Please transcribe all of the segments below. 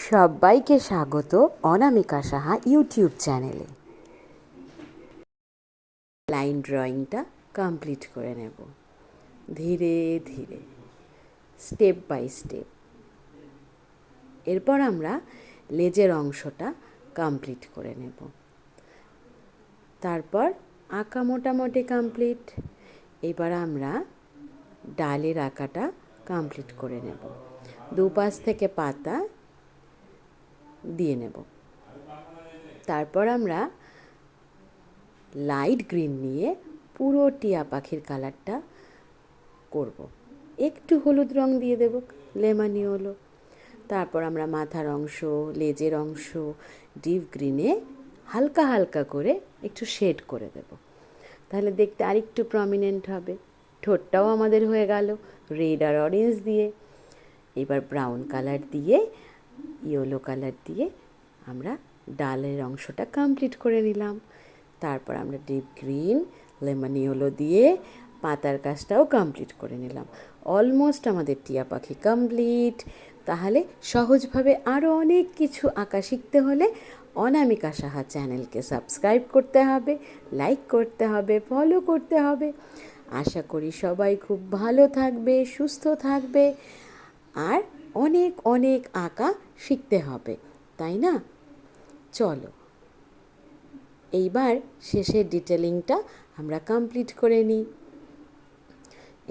সবাইকে স্বাগত অনামিকা সাহা ইউটিউব চ্যানেলে। লাইন ড্রয়িংটা কমপ্লিট করে নেব ধীরে ধীরে, স্টেপ বাই স্টেপ। এরপর আমরা লেজের অংশটা কমপ্লিট করে নেব। তারপর আঁকা মোটামুটি কমপ্লিট। এবার আমরা ডালের আঁকাটা কমপ্লিট করে নেব। দুপাশ থেকে পাতা দিয়ে নেব। তারপর আমরা লাইট গ্রিন নিয়ে পুরো টিয়া পাখির কালারটা করব। একটু হলুদ রং দিয়ে দেব, লেমনি হলো। তারপর আমরা মাথার অংশ, লেজের অংশ ডিপ গ্রিনে হালকা হালকা করে একটু শেড করে দেব, তাহলে দেখতে আরেকটু প্রমিনেন্ট হবে। ঠোঁটটাও আমাদের হয়ে গেল রেড আর অরেঞ্জ দিয়ে। এবার ব্রাউন কালার দিয়ে, ইয়েলো কালার দিয়ে আমরা ডালের অংশটা কমপ্লিট করে নিলাম। তারপর আমরা ডিপ গ্রিন, লেমন ইয়েলো দিয়ে পাতার কাজটাও কমপ্লিট করে নিলাম। অলমোস্ট আমাদের টিয়া পাখি কমপ্লিট। তাহলে সহজভাবে আরও অনেক কিছু আঁকা শিখতে হলে অনামিকা সাহা চ্যানেলকে সাবস্ক্রাইব করতে হবে, লাইক করতে হবে, ফলো করতে হবে। আশা করি সবাই খুব ভালো থাকবে, সুস্থ থাকবে, আর অনেক অনেক আঁকা শিখতে হবে, তাই না? চলো এইবার শেষের ডিটেলিংটা আমরা কমপ্লিট করে নিই।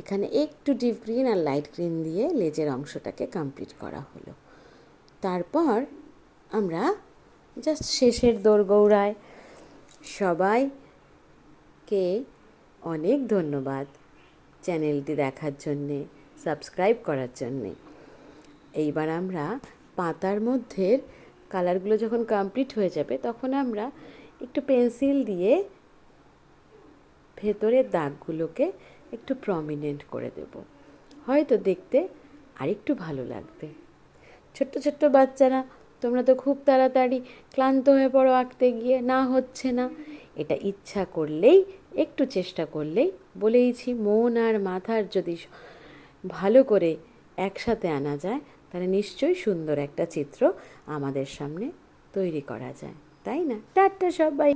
এখানে একটু ডিপ গ্রিন আর লাইট গ্রিন দিয়ে লেজের অংশটাকে কমপ্লিট করা হলো। তারপর আমরা জাস্ট শেষের দোরগোড়ায়। সবাইকে অনেক ধন্যবাদ চ্যানেলটি দেখার জন্যে, সাবস্ক্রাইব করার জন্যে। এইবার আমরা পাতার মধ্যে কালারগুলো যখন কমপ্লিট হয়ে যাবে তখন আমরা একটু পেন্সিল দিয়ে ভেতরের দাগগুলোকে একটু প্রমিনেন্ট করে দেব, হয়তো দেখতে আরেকটু ভালো লাগবে। ছোট্ট ছোট্ট বাচ্চারা, তোমরা তো খুব তাড়াতাড়ি ক্লান্ত হয়ে পড়ো আঁকতে গিয়ে, না হচ্ছে না। এটা ইচ্ছা করলেই, একটু চেষ্টা করলেই, বলেইছি মন আর মাথার যদি ভালো করে একসাথে আনা যায় তাহলে নিশ্চয়ই সুন্দর একটা চিত্র আমাদের সামনে তৈরি করা যায়, তাই না? টাটা সবাই।